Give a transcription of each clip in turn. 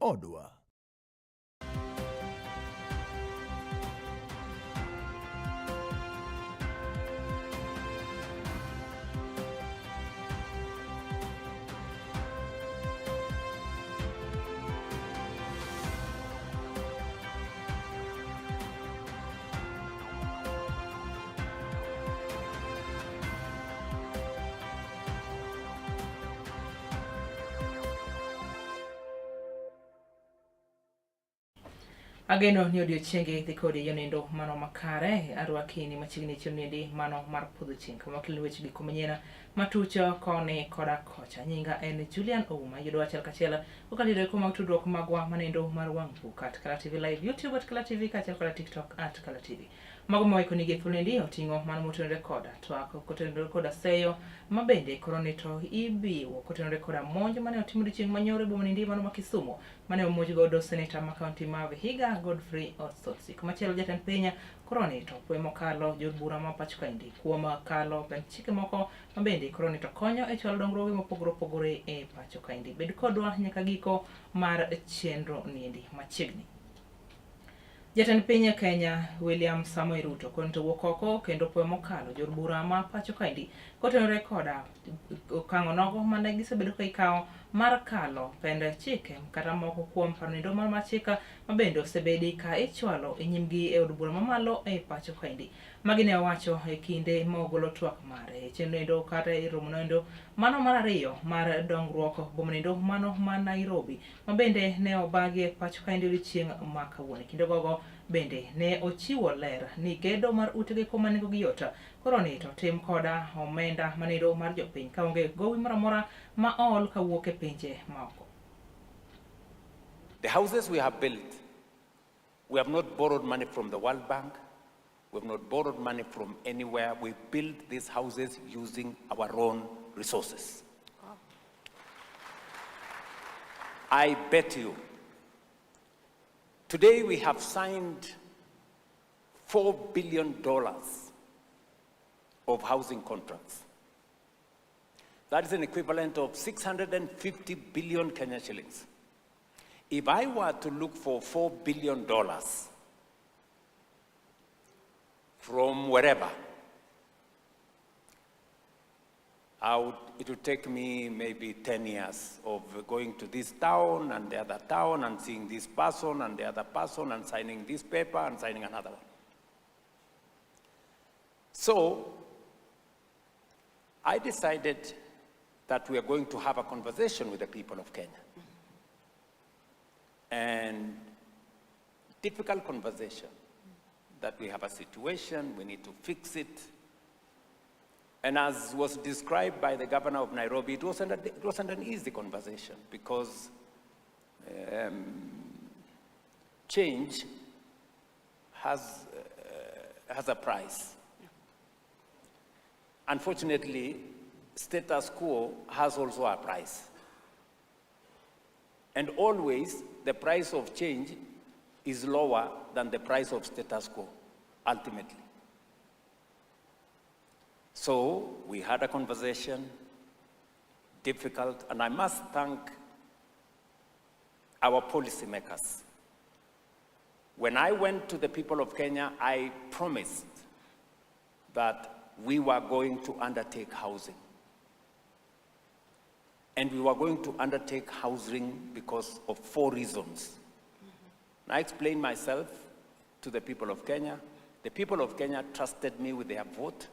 Podho. Ageno ni odiochienge dhi kodi yonindo mano makare arwakini machiegni chionindi mano mar Podho Chieng kama wakil weche gik manyien matucho koni koda kocha. Nyinga en Julian Ouma yudo achiel kachiel kokadire kuma tudruok magwa manendo mar wang' bukat Kala TV live YouTube at Kala TV kachiel koda TikTok at Kala TV. Mago moiko nige thulendi oting'o mano motenore koda twak kotenore koda seyo mabende koronito ibiwo kotenore koda monj mane otimo chieng' manyore bomani mano ma Kisumu mane omonj godo seneta ma kaunti ma Vihiga Godfrey Osotsi. Machielo jatend piny koronito pwe mokalo jobura ma pacho kaendi kuom kalo pen chike moko mabende koronito konyo e chwalo dongruoge mopogore opogore e pacho kaendi. Bed kodwa nyaka giko mar chenro niendi machiegni. Jatend piny Kenya William Samoei Ruto konto wuok oko kendo pwe mokalo jobura ma pacho kaendi kotenore koda okang' nogo mane gisebedo ka ikawo mar kalo pend chike kata moko kuom parnindo mar chika mabende osebedi ka ichwalo e nyimgi e od bura mamalo e pacho kaendi. Magi ne owacho e kinde mogolo twak mare chenro kata e romo noendo mano mar ariyo mar dongruok bomanindo mano ma Nairobi mabende ne obagi e pacho kaendi odiochieng' ma kawuono. Kinde gogo bende ne ochiwo ler ni gedo mar utege koma nengo gi yota koronito tim koda omenda manendo mar jopiny kaonge gowi moramora ma ol kawuok e pinje maoko. The houses we have built, we have not borrowed money from the World Bank. We have not borrowed money from anywhere. We built these houses using our own resources. I bet you, today we have signed $4 billion of housing contracts. That is an equivalent of 650 billion Kenya shillings. If I were to look for $4 billion from wherever, it would take me maybe 10 years of going to this town and the other town and seeing this person and the other person and signing this paper and signing another one. So I decided that we are going to have a conversation with the people of Kenya. And difficult conversation, that we have a situation, we need to fix it. And as was described by the governor of Nairobi, it wasn't an easy conversation because change has a price. Unfortunately, status quo has also a price. And always, the price of change is lower than the price of status quo, ultimately. So we had a conversation, difficult, and I must thank our policymakers. When I went to the people of Kenya, I promised that we were going to undertake housing. And we were going to undertake housing because of 4 reasons. I explained myself to the people of Kenya. The people of Kenya trusted me with their vote.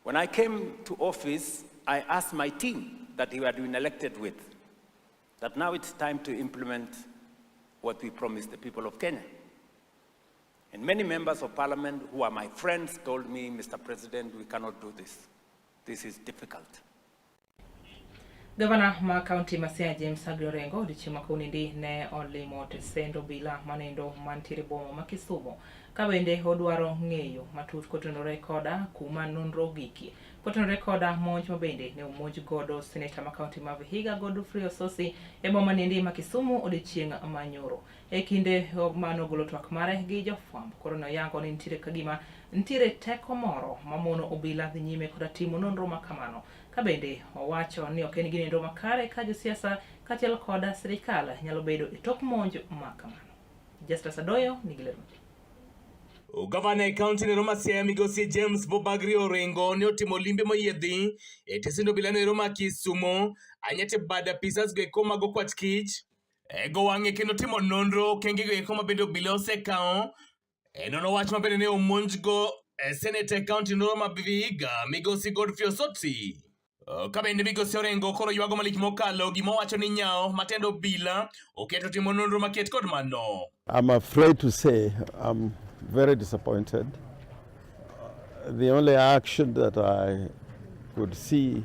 When I came to office, I asked my team that we had been elected with, that now it's time to implement what we promised the people of Kenya. And many members of parliament who are my friends told me, Mr. President, we cannot do this. This is difficult. Gavana ma kaunti ma Siaya James Aglorengo odiochieng' makunindi ne olimo tesendo bila manendo mantiere boma ma Kisumu ka bende odwaro ng'eyo matut kotenore koda kuma nonro giki kotenore koda monj mabende ne omonj godo seneta ma kaunti ma Vihiga Godfrey Osotsi e boma nindi ma Kisumu odiochieng' manyoro. E kinde mano golo twak mare gi jofwambo koro noyango ni nitiere kagima nitiere teko moro mamono obila dhi nyime koda timo nonro ma kamano Kabende owacho ni ok en ginendo makare ka josiasa kaachiel koda sirikal nyalo bedo e tok monjo makamano. Justus Adoyo nigi lero. Gavana e kaunti no Roma Siaya migosi James Bobagri Orengo ne otimo limbe moyiedhi e tesendo bilano e Roma Kisumo anyate bada pisas go eko mago kwat kich go wang'e kendo timo nonro kenge go eko mabende obila osekawo nono wach mabende ne omonjgo senate e kaunti no Roma Vihiga migosi Godfrey Osotsi. Kabende migosi Orengo koro ywago malich mokalo gima owacho ni nyao matendo obila oketo timo nonro maket kod mano. I'm afraid to say I'm very disappointed. The only action that I could see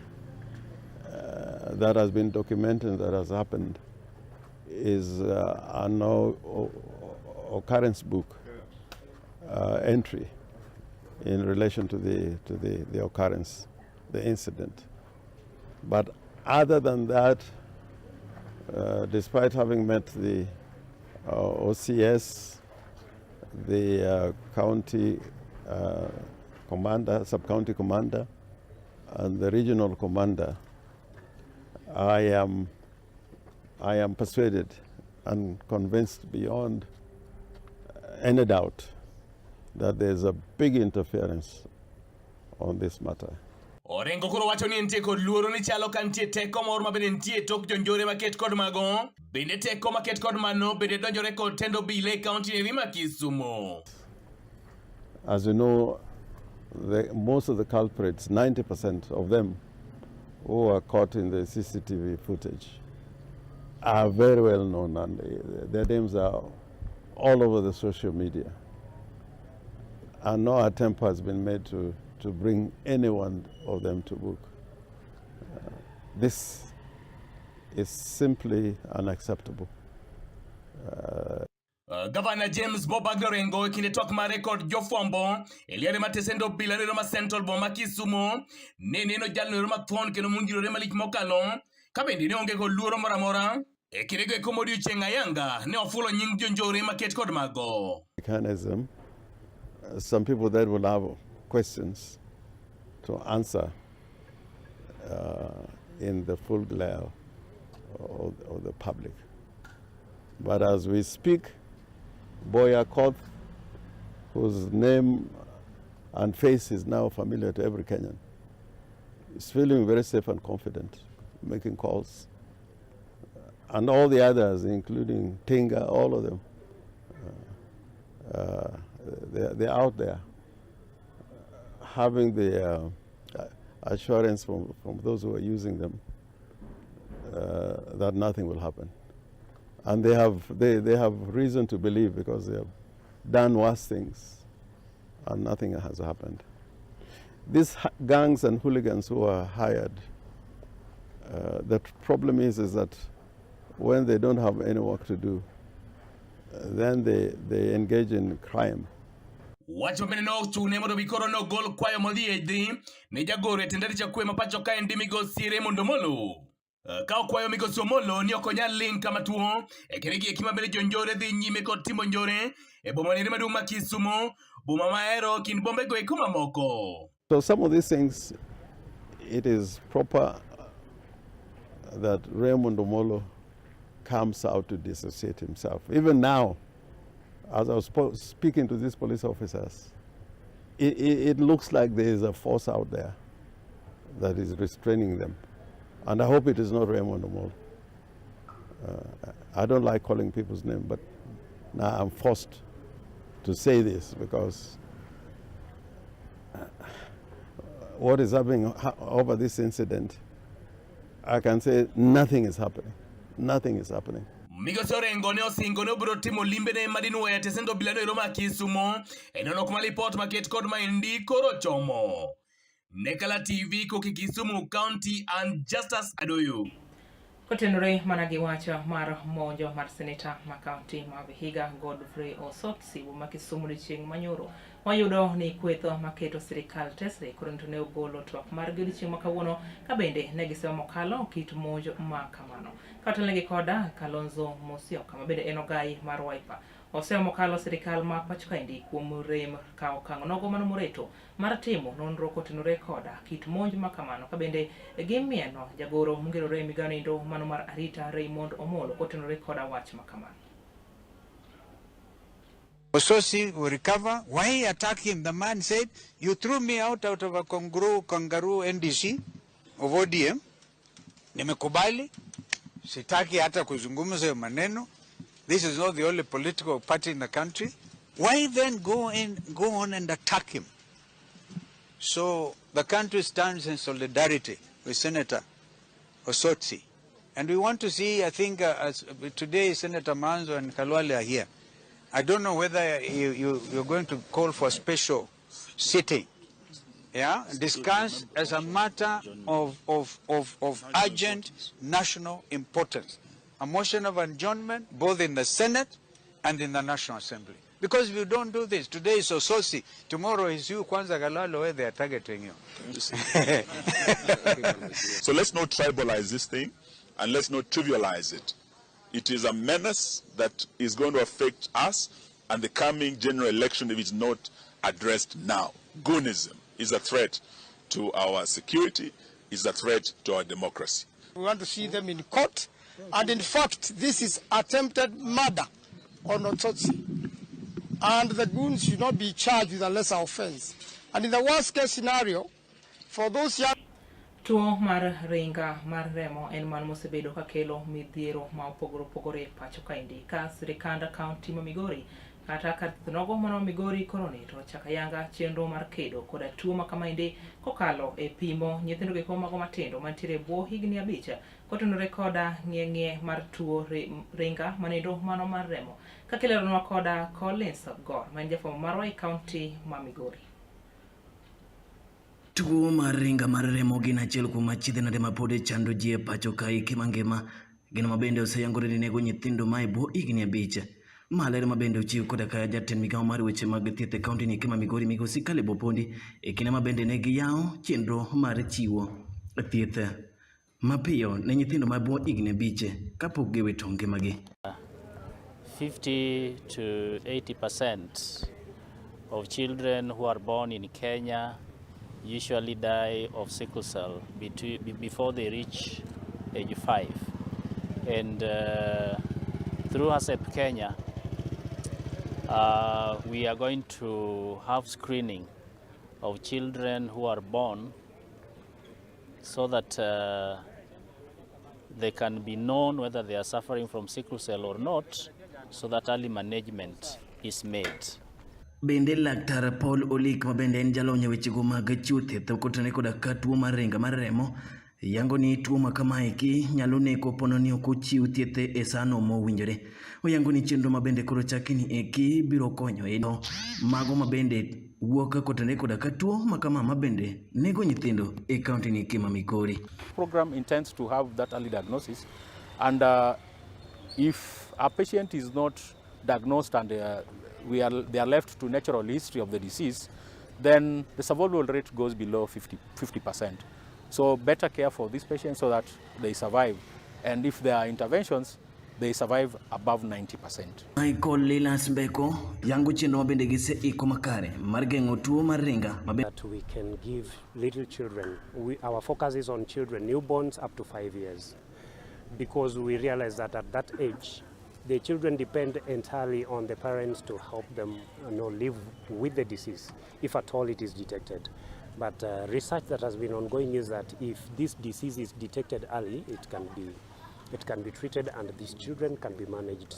that has been documented that has happened is an occurrence book entry in relation to the occurrence, the incident. But other than that, despite having met the OCS, the county commander, sub-county commander, and the regional commander, I am persuaded and convinced beyond any doubt that there's a big interference on this matter. Orengo koro wacho ni entie kod luoro ni chalo ka ntie teko moro ma bende ntie tok jonjore maket kod mago bende teko maket kod mano bende donjore kod tendo bile e kaunti ni Rima Kisumo. As you know, most of the culprits, 90% of them who are caught in the CCTV footage are very well known, and their names are all over the social media. And no attempt has been made to bring any one of them to book. This is simply unacceptable. Governor James Bobagri Orengo kinde tok mare kod jofwambo eliare matesendo bila Roma Central Boma Kisumo ne neno jalno Roma Thon kendo munjirore malich mokalo kabende ne onge kod luoro moramora e kirego e komodi Chieng ayanga ne ofulo nying jonjore maket kod mago. Mechanism, some people that will have questions to answer in the full glare of the public. But as we speak, Boya Koth, whose name and face is now familiar to every Kenyan, is feeling very safe and confident, making calls. And all the others, including Tinga, all of them, they're out there, having the assurance from those who are using them that nothing will happen. And they have reason to believe because they have done worse things and nothing has happened. These gangs and hooligans who are hired, the problem is that when they don't have any work to do, then they engage in crime. Wach mabende no ochune mondo bikoro no gol kwayo modhiedhi ne jagoro e tendari cha kwe mapacho ka endi migosi Raymond Omolo. Ka okwayo migosi Omolo ni ok onyal ling kama tuo e keregi ekima bende jonjore dhi nyime kod timo njore e boma nere maduong' ma Kisumo, boma maero kind bombe go eko mamoko. So some of these things, it is proper that Raymond Omolo comes out to dissociate himself. Even now, as I was speaking to these police officers, it looks like there is a force out there that is restraining them. And I hope it is not Raymond Omolo. I don't like calling people's name, but now I'm forced to say this because what is happening over this incident, I can say nothing is happening. Nothing is happening. Migosi Orengo ne osingo ne obiro timo limbe ne madinwe ya tesendo bilano Roma Kisumo enono kuma report maket kod maendi koro chomo. Nekala TV koki Kisumu County and Justus Adoyo. Kotenore managi wacho mar monjo mar seneta ma kaunti ma Vihiga Godfrey Osotsi boma Kisumu Chieng manyoro wayudo ni kwetho maketo sirikal tesre koro ne ogolo twak mar godiochieng' ma kawuono ka bende ne gisewa mokalo kit monj ma kamano. Kaotelnegi koda Kalonzo Musyoka ma bende en ogai mar Wiper osewa mokalo sirikal ma pacho kaendi kuom rem ka okang' nogo mano moreto mar timo nonro kotenore koda kit monj ma kamano ka bende gimieno jagoro mongerore migawo nindo mano mar arita Raymond Omolo kotenore koda wach ma kamano. Ososi will recover. Why he attacked him? The man said, you threw me out of a kangaroo NDC of ODM. Nimekubali. Sitaki hata kuzungumza maneno. This is not the only political party in the country. Why then go on and attack him? So the country stands in solidarity with Senator Osotsi. And we want to see, I think, today Senator Manzo and Kalwale are here. I don't know whether you're going to call for a special sitting, yeah, discuss as a matter of urgent national importance, a motion of adjournment both in the Senate and in the National Assembly. Because if you don't do this, today is Ososi, tomorrow is you, Kwanza Galalo, where they are targeting you. So let's not tribalize this thing and let's not trivialize it. It is a menace that is going to affect us and the coming general election if it's not addressed now. Goonism is a threat to our security, is a threat to our democracy. We want to see them in court, and in fact, this is attempted murder on Otsotsi. And the goons should not be charged with a lesser offense. And in the worst case scenario, for those young Tuo mar ringa mar remo en man mosebedo ka kelo midhiero ma opogore pacho kaendi ka sirikand kaunti ma Migori kata kar nogo mano Migori koroni to chaka yanga chenro mar kedo koda tuo ma kamaendi kokalo e pimo nyithindo gi mago matindo mantiere bwo higni 5 kotenore koda ng'eng'e mar tuo ringa manindo mano mar remo ka kileronwa koda Collins Gor man jafwambo marwa e kaunti ma Migori. Tuo mar ringa mar remo gin achiel kuom achiedhe nade ma pod chando ji e pacho kae mangima gino mabende oseyangore ni nego nyithindo ma e bwo higni 5. Malere mabende ochiw koda ka jatend migawo mar weche mag thieth e kaunti ni ma Migori migosi Caleb Opondi e kinde mabende ne giyawo chenro mar chiwo thieth mapiyo ne nyithindo ma bwo higni 5 kapok giwito ngimagi. 50 to 80% of children who are born in Kenya usually die of sickle cell before they reach age 5. And through HACCP Kenya, we are going to have screening of children who are born so that they can be known whether they are suffering from sickle cell or not, so that early management is made. Bende Laktar Paul Olik mabende en jalony e wechego mag chiwo thieth kotene koda ka tuo mar ringa mar remo yango ni tuo ma kamaeki nyalo neko pono ni ok ochiw thieth e sano mowinjore. Oyango ni chenro mabende koro chakini eki biro konyo e mago mabende wuok kotene koda ka tuo ma kama mabende nego nyithindo e kaunti ni ma Migori. Program intends to have that early diagnosis, and if a patient is not diagnosed and they are left to natural history of the disease, then the survival rate goes below 50%. So better care for these patients so that they survive. And if there are interventions, they survive above 90%. Michael Lilas Beko, yangu chenro mabende gise iko makare mar geng'o tuo mar ringa that we can give little children. Our focus is on children, newborns up to 5 years, because we realize that at that age, the children depend entirely on the parents to help them live with the disease, if at all it is detected. But research that has been ongoing is that if this disease is detected early, it can be treated, and these children can be managed.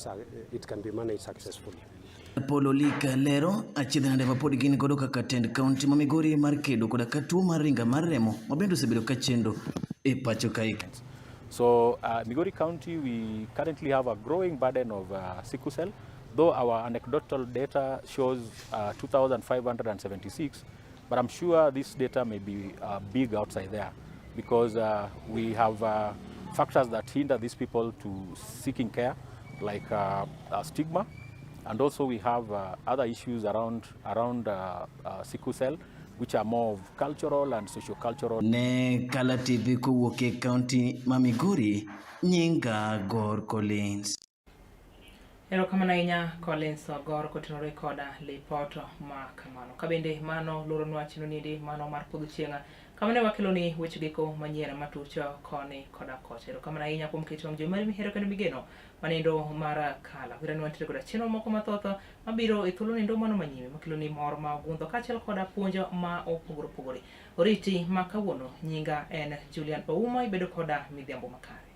It can be managed successfully. Polo Lika Lero, achiedhe nade mapod gin godo kaka tend kaunti ma Migori mar kedo koda ka tuo mar ringa mar remo mabende osebedo ka chendo e pacho kae. So Migori County, we currently have a growing burden of sickle cell, though our anecdotal data shows 2,576, but I'm sure this data may be big outside there, because we have factors that hinder these people to seeking care, like stigma, And also we have other issues around sickle cell, which are more of cultural and socio-cultural. Ne Kala TV kowuok e kaunti ma Migori, nyinga Gor Collins. Erokamano ahinya Collins Ogor kotenore koda lipoto ma kamano. Kabende mano loronwa chino nindi mano mar Podho Chieng' kamane wakeloni weche giko manyien matucho koni koda kocha. Erokamano ahinya kuom keto wang' jowi mari mihero kendo migeno manindo mar Kala. Wirani wantiere koda chenro moko mathoth mabiro e thuolo nindo mano manyime makeloni mor ma ogundho kaachiel koda puonjo ma opogore opogore. Oriti ma kawuono nyinga en Julian Ouma, ibedo koda midhiambo makare.